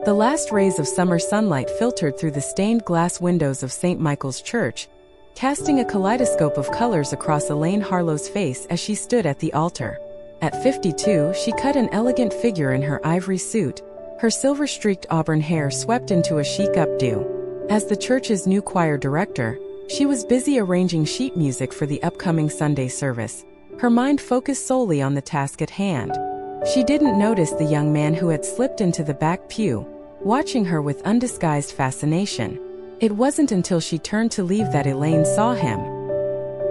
The last rays of summer sunlight filtered through the stained glass windows of St. Michael's Church, casting a kaleidoscope of colors across Elaine Harlow's face as she stood at the altar. At 52, she cut an elegant figure in her ivory suit, her silver-streaked auburn hair swept into a chic updo. As the church's new choir director, she was busy arranging sheet music for the upcoming Sunday service, her mind focused solely on the task at hand. She didn't notice the young man who had slipped into the back pew, watching her with undisguised fascination. It wasn't until she turned to leave that Elaine saw him.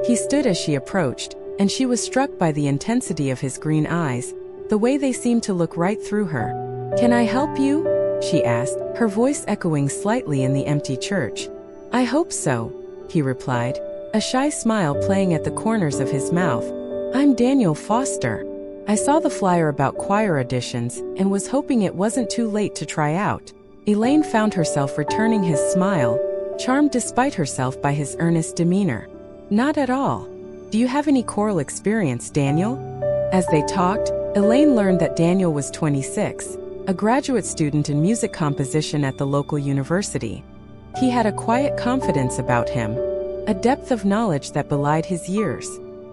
He stood as she approached, and she was struck by the intensity of his green eyes, the way they seemed to look right through her. "Can I help you?" she asked, her voice echoing slightly in the empty church. "I hope so," he replied, a shy smile playing at the corners of his mouth. "I'm Daniel Foster. I saw the flyer about choir auditions and was hoping it wasn't too late to try out." Elaine found herself returning his smile, charmed despite herself by his earnest demeanor. "Not at all. Do you have any choral experience, Daniel?" As they talked, Elaine learned that Daniel was 26, a graduate student in music composition at the local university. He had a quiet confidence about him, a depth of knowledge that belied his years.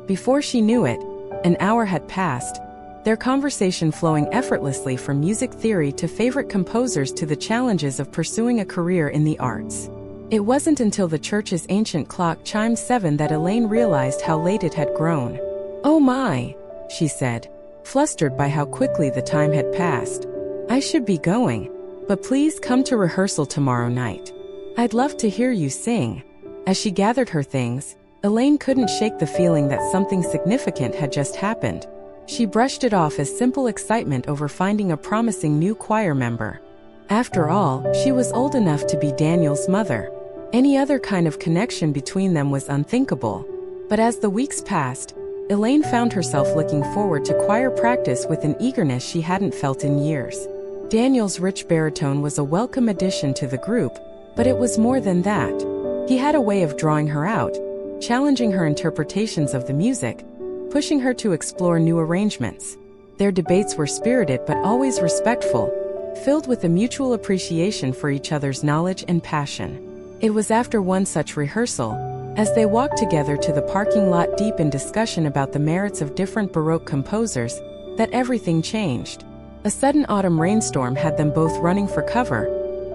Before she knew it, an hour had passed, their conversation flowing effortlessly from music theory to favorite composers to the challenges of pursuing a career in the arts. It wasn't until the church's ancient clock chimed 7 that Elaine realized how late it had grown. "Oh my," she said, flustered by how quickly the time had passed. "I should be going, but please come to rehearsal tomorrow night. I'd love to hear you sing." As she gathered her things, Elaine couldn't shake the feeling that something significant had just happened. She brushed it off as simple excitement over finding a promising new choir member. After all, she was old enough to be Daniel's mother. Any other kind of connection between them was unthinkable. But as the weeks passed, Elaine found herself looking forward to choir practice with an eagerness she hadn't felt in years. Daniel's rich baritone was a welcome addition to the group, but it was more than that. He had a way of drawing her out, challenging her interpretations of the music, pushing her to explore new arrangements. Their debates were spirited but always respectful, filled with a mutual appreciation for each other's knowledge and passion. It was after one such rehearsal, as they walked together to the parking lot deep in discussion about the merits of different Baroque composers, that everything changed. A sudden autumn rainstorm had them both running for cover,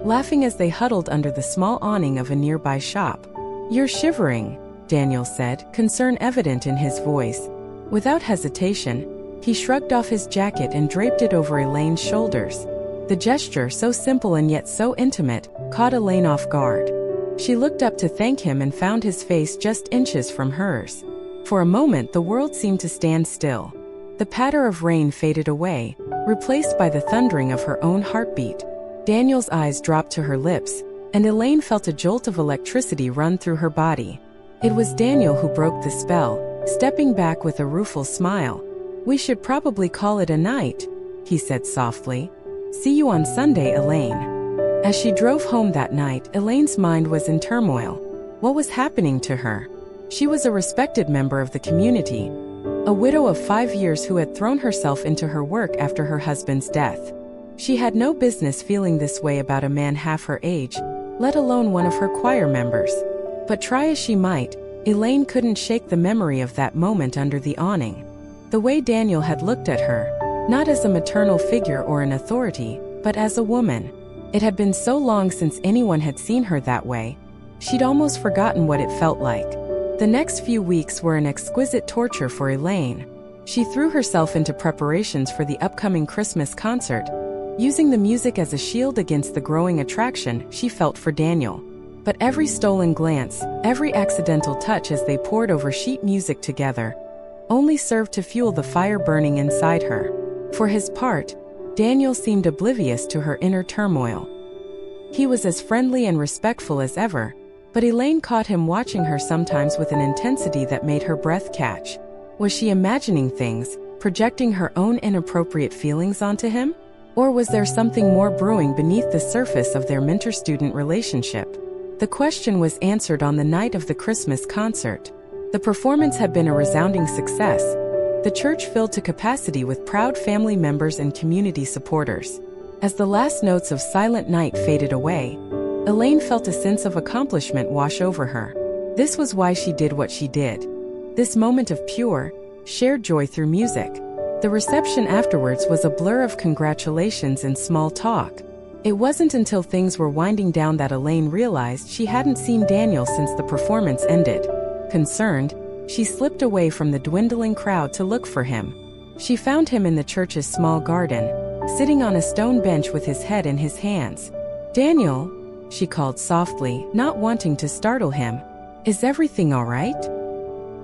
laughing as they huddled under the small awning of a nearby shop. "You're shivering," Daniel said, concern evident in his voice. Without hesitation, he shrugged off his jacket and draped it over Elaine's shoulders. The gesture, so simple and yet so intimate, caught Elaine off guard. She looked up to thank him and found his face just inches from hers. For a moment, the world seemed to stand still. The patter of rain faded away, replaced by the thundering of her own heartbeat. Daniel's eyes dropped to her lips, and Elaine felt a jolt of electricity run through her body. It was Daniel who broke the spell, stepping back with a rueful smile. "We should probably call it a night," he said softly. "See you on Sunday, Elaine." As she drove home that night, Elaine's mind was in turmoil. What was happening to her? She was a respected member of the community, a widow of 5 years who had thrown herself into her work after her husband's death. She had no business feeling this way about a man half her age, let alone one of her choir members. But try as she might, Elaine couldn't shake the memory of that moment under the awning. The way Daniel had looked at her, not as a maternal figure or an authority, but as a woman. It had been so long since anyone had seen her that way. She'd almost forgotten what it felt like. The next few weeks were an exquisite torture for Elaine. She threw herself into preparations for the upcoming Christmas concert, using the music as a shield against the growing attraction she felt for Daniel. But every stolen glance, every accidental touch as they pored over sheet music together, only served to fuel the fire burning inside her. For his part, Daniel seemed oblivious to her inner turmoil. He was as friendly and respectful as ever, but Elaine caught him watching her sometimes with an intensity that made her breath catch. Was she imagining things, projecting her own inappropriate feelings onto him? Or was there something more brewing beneath the surface of their mentor-student relationship? The question was answered on the night of the Christmas concert. The performance had been a resounding success, the church filled to capacity with proud family members and community supporters. As the last notes of Silent Night faded away, Elaine felt a sense of accomplishment wash over her. This was why she did what she did. This moment of pure, shared joy through music. The reception afterwards was a blur of congratulations and small talk. It wasn't until things were winding down that Elaine realized she hadn't seen Daniel since the performance ended. Concerned, she slipped away from the dwindling crowd to look for him. She found him in the church's small garden, sitting on a stone bench with his head in his hands. "Daniel," she called softly, not wanting to startle him. "Is everything all right?"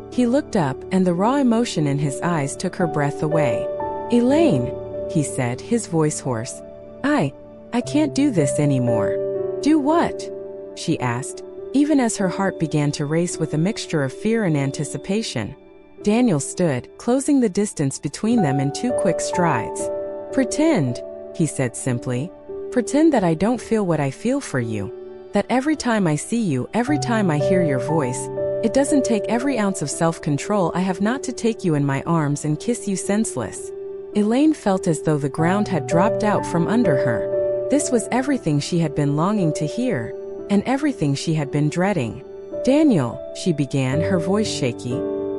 He looked up, and the raw emotion in his eyes took her breath away. "Elaine," he said, his voice hoarse. I can't do this anymore." "Do what?" she asked, even as her heart began to race with a mixture of fear and anticipation. Daniel stood, closing the distance between them in 2 quick strides. "Pretend," he said simply. "Pretend that I don't feel what I feel for you. That every time I see you, every time I hear your voice, it doesn't take every ounce of self-control I have not to take you in my arms and kiss you senseless." Elaine felt as though the ground had dropped out from under her. This was everything she had been longing to hear, and everything she had been dreading. "Daniel," she began, her voice shaky.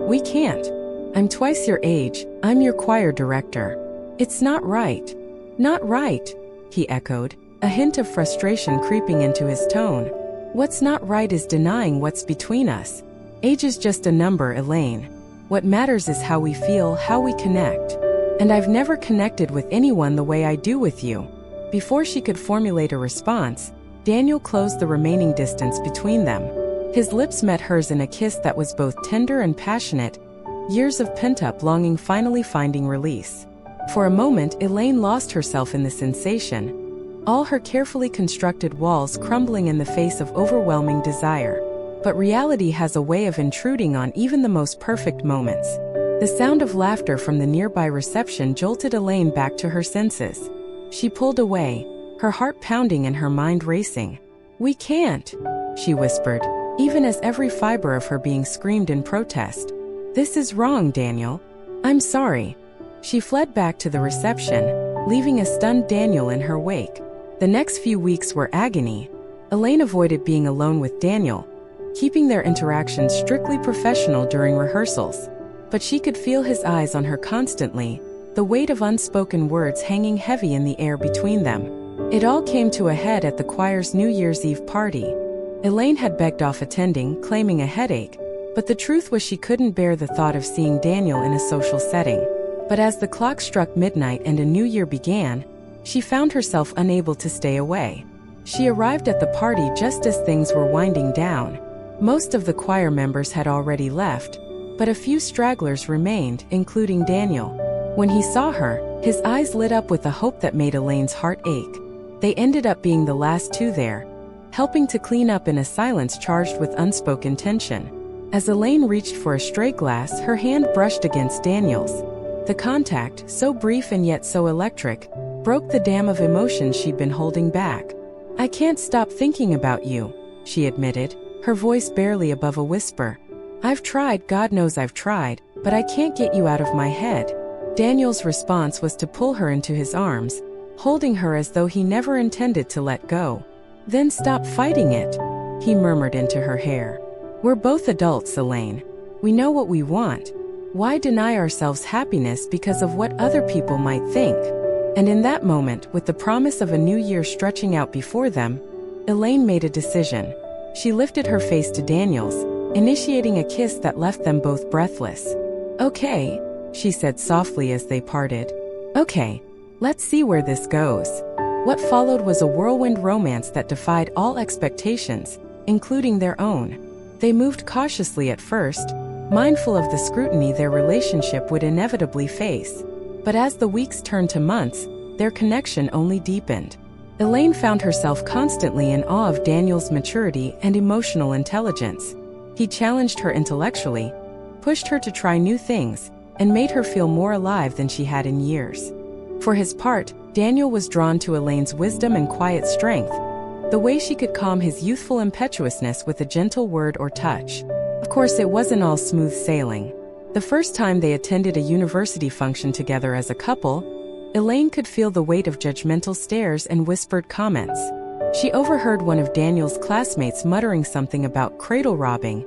"We can't. I'm twice your age, I'm your choir director. It's not right." "Not right," he echoed, a hint of frustration creeping into his tone. "What's not right is denying what's between us. Age is just a number, Elaine. What matters is how we feel, how we connect. And I've never connected with anyone the way I do with you." Before she could formulate a response, Daniel closed the remaining distance between them. His lips met hers in a kiss that was both tender and passionate, years of pent-up longing finally finding release. For a moment, Elaine lost herself in the sensation, all her carefully constructed walls crumbling in the face of overwhelming desire. But reality has a way of intruding on even the most perfect moments. The sound of laughter from the nearby reception jolted Elaine back to her senses. She pulled away, her heart pounding and her mind racing. "We can't," she whispered, even as every fiber of her being screamed in protest. "This is wrong, Daniel. I'm sorry." She fled back to the reception, leaving a stunned Daniel in her wake. The next few weeks were agony. Elaine avoided being alone with Daniel, keeping their interactions strictly professional during rehearsals. But she could feel his eyes on her constantly, the weight of unspoken words hanging heavy in the air between them. It all came to a head at the choir's New Year's Eve party. Elaine had begged off attending, claiming a headache, but the truth was she couldn't bear the thought of seeing Daniel in a social setting. But as the clock struck midnight and a new year began, she found herself unable to stay away. She arrived at the party just as things were winding down. Most of the choir members had already left, but a few stragglers remained, including Daniel. When he saw her, his eyes lit up with a hope that made Elaine's heart ache. They ended up being the last 2 there, helping to clean up in a silence charged with unspoken tension. As Elaine reached for a stray glass, her hand brushed against Daniel's. The contact, so brief and yet so electric, broke the dam of emotions she'd been holding back. "I can't stop thinking about you," she admitted, her voice barely above a whisper. "I've tried, God knows I've tried, but I can't get you out of my head." Daniel's response was to pull her into his arms, holding her as though he never intended to let go. "Then stop fighting it," he murmured into her hair. "We're both adults, Elaine. We know what we want. Why deny ourselves happiness because of what other people might think?" And in that moment, with the promise of a new year stretching out before them, Elaine made a decision. She lifted her face to Daniel's, initiating a kiss that left them both breathless. "Okay," she said softly as they parted. "Okay, let's see where this goes." What followed was a whirlwind romance that defied all expectations, including their own. They moved cautiously at first, mindful of the scrutiny their relationship would inevitably face. But as the weeks turned to months, their connection only deepened. Elaine found herself constantly in awe of Daniel's maturity and emotional intelligence. He challenged her intellectually, pushed her to try new things, and made her feel more alive than she had in years. For his part, Daniel was drawn to Elaine's wisdom and quiet strength, the way she could calm his youthful impetuousness with a gentle word or touch. Of course, it wasn't all smooth sailing. The first time they attended a university function together as a couple, Elaine could feel the weight of judgmental stares and whispered comments. She overheard one of Daniel's classmates muttering something about cradle robbing,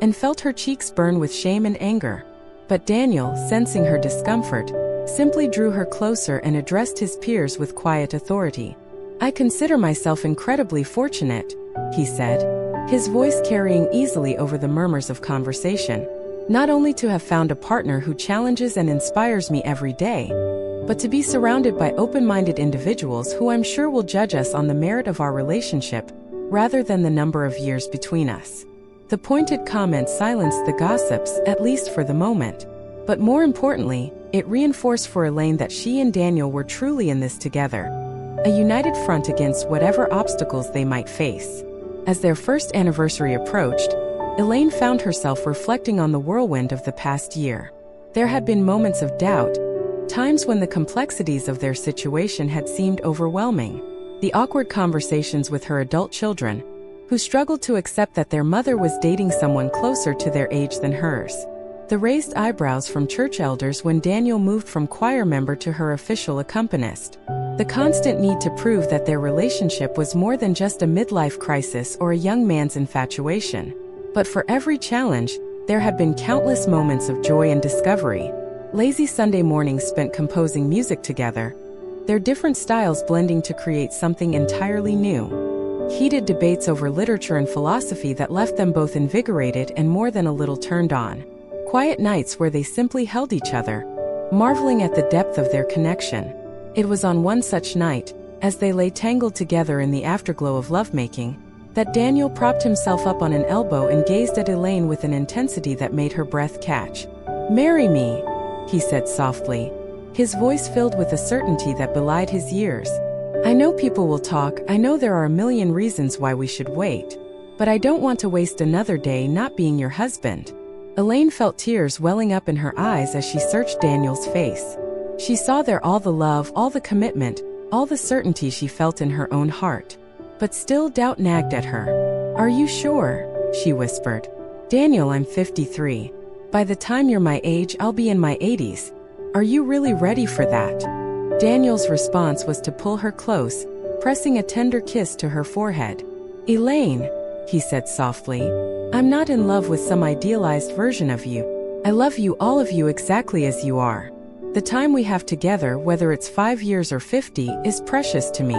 and felt her cheeks burn with shame and anger. But Daniel, sensing her discomfort, simply drew her closer and addressed his peers with quiet authority. "I consider myself incredibly fortunate," he said, his voice carrying easily over the murmurs of conversation. "Not only to have found a partner who challenges and inspires me every day, but to be surrounded by open-minded individuals who I'm sure will judge us on the merit of our relationship, rather than the number of years between us." The pointed comment silenced the gossips, at least for the moment. But more importantly, it reinforced for Elaine that she and Daniel were truly in this together, a united front against whatever obstacles they might face. As their first anniversary approached, Elaine found herself reflecting on the whirlwind of the past year. There had been moments of doubt, times when the complexities of their situation had seemed overwhelming. The awkward conversations with her adult children, who struggled to accept that their mother was dating someone closer to their age than hers. The raised eyebrows from church elders when Daniel moved from choir member to her official accompanist. The constant need to prove that their relationship was more than just a midlife crisis or a young man's infatuation. But for every challenge, there had been countless moments of joy and discovery. Lazy Sunday mornings spent composing music together, their different styles blending to create something entirely new. Heated debates over literature and philosophy that left them both invigorated and more than a little turned on. Quiet nights where they simply held each other, marveling at the depth of their connection. It was on one such night, as they lay tangled together in the afterglow of lovemaking, that Daniel propped himself up on an elbow and gazed at Elaine with an intensity that made her breath catch. "Marry me," he said softly, his voice filled with a certainty that belied his years. "I know people will talk, I know there are a million reasons why we should wait, but I don't want to waste another day not being your husband." Elaine felt tears welling up in her eyes as she searched Daniel's face. She saw there all the love, all the commitment, all the certainty she felt in her own heart. But still doubt nagged at her. "Are you sure?" she whispered. "Daniel, I'm 53. By the time you're my age, I'll be in my 80s. Are you really ready for that?" Daniel's response was to pull her close, pressing a tender kiss to her forehead. "Elaine," he said softly, "I'm not in love with some idealized version of you. I love you, all of you, exactly as you are. The time we have together, whether it's 5 years or 50, is precious to me.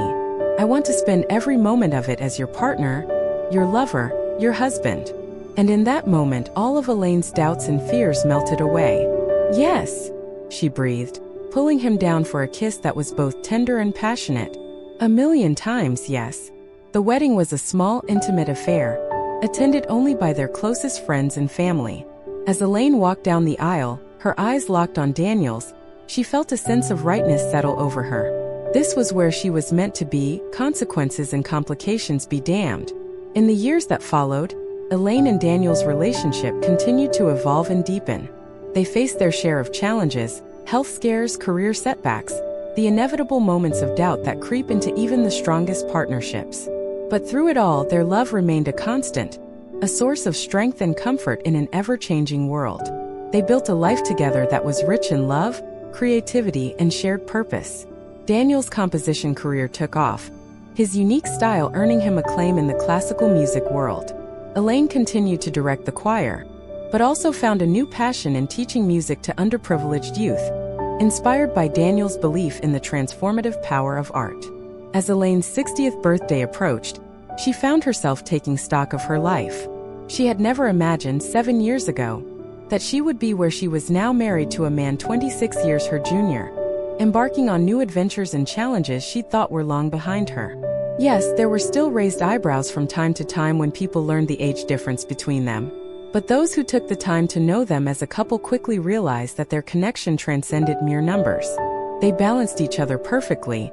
I want to spend every moment of it as your partner, your lover, your husband." And in that moment, all of Elaine's doubts and fears melted away. "Yes," she breathed, pulling him down for a kiss that was both tender and passionate. "A million times, yes." The wedding was a small, intimate affair, attended only by their closest friends and family. As Elaine walked down the aisle, her eyes locked on Daniel's, she felt a sense of rightness settle over her. This was where she was meant to be, consequences and complications be damned. In the years that followed, Elaine and Daniel's relationship continued to evolve and deepen. They faced their share of challenges, health scares, career setbacks, the inevitable moments of doubt that creep into even the strongest partnerships. But through it all, their love remained a constant, a source of strength and comfort in an ever-changing world. They built a life together that was rich in love, creativity, and shared purpose. Daniel's composition career took off, his unique style earning him acclaim in the classical music world. Elaine continued to direct the choir, but also found a new passion in teaching music to underprivileged youth, inspired by Daniel's belief in the transformative power of art. As Elaine's 60th birthday approached, she found herself taking stock of her life. She had never imagined 7 years ago that she would be where she was now, married to a man 26 years her junior, embarking on new adventures and challenges she thought were long behind her. Yes, there were still raised eyebrows from time to time when people learned the age difference between them, but those who took the time to know them as a couple quickly realized that their connection transcended mere numbers. They balanced each other perfectly,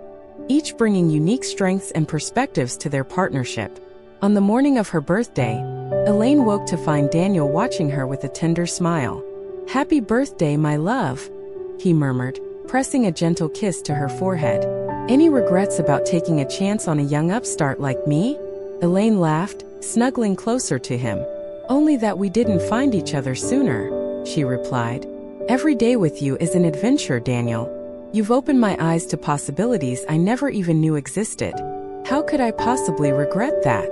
each bringing unique strengths and perspectives to their partnership. On the morning of her birthday, Elaine woke to find Daniel watching her with a tender smile. "Happy birthday, my love," he murmured, pressing a gentle kiss to her forehead. "Any regrets about taking a chance on a young upstart like me?" Elaine laughed, snuggling closer to him. "Only that we didn't find each other sooner," she replied. "Every day with you is an adventure, Daniel. You've opened my eyes to possibilities I never even knew existed. How could I possibly regret that?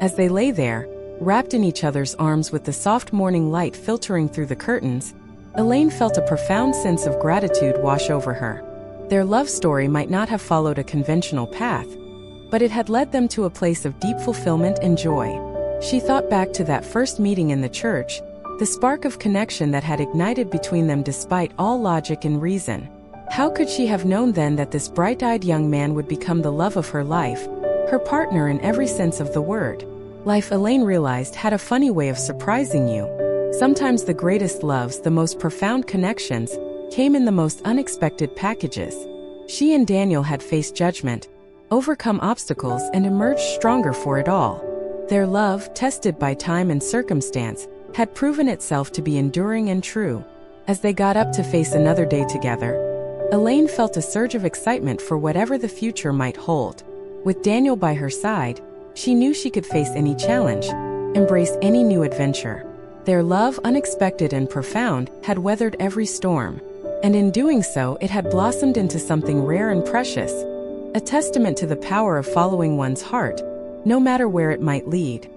As they lay there, wrapped in each other's arms with the soft morning light filtering through the curtains, Elaine felt a profound sense of gratitude wash over her. Their love story might not have followed a conventional path, but it had led them to a place of deep fulfillment and joy. She thought back to that first meeting in the church, the spark of connection that had ignited between them despite all logic and reason. How could she have known then that this bright-eyed young man would become the love of her life, her partner in every sense of the word? Life, Elaine realized, had a funny way of surprising you. Sometimes the greatest loves, the most profound connections, came in the most unexpected packages. She and Daniel had faced judgment, overcome obstacles, and emerged stronger for it all. Their love, tested by time and circumstance, had proven itself to be enduring and true. As they got up to face another day together, Elaine felt a surge of excitement for whatever the future might hold. With Daniel by her side, she knew she could face any challenge, embrace any new adventure. Their love, unexpected and profound, had weathered every storm. And in doing so, it had blossomed into something rare and precious, a testament to the power of following one's heart, no matter where it might lead.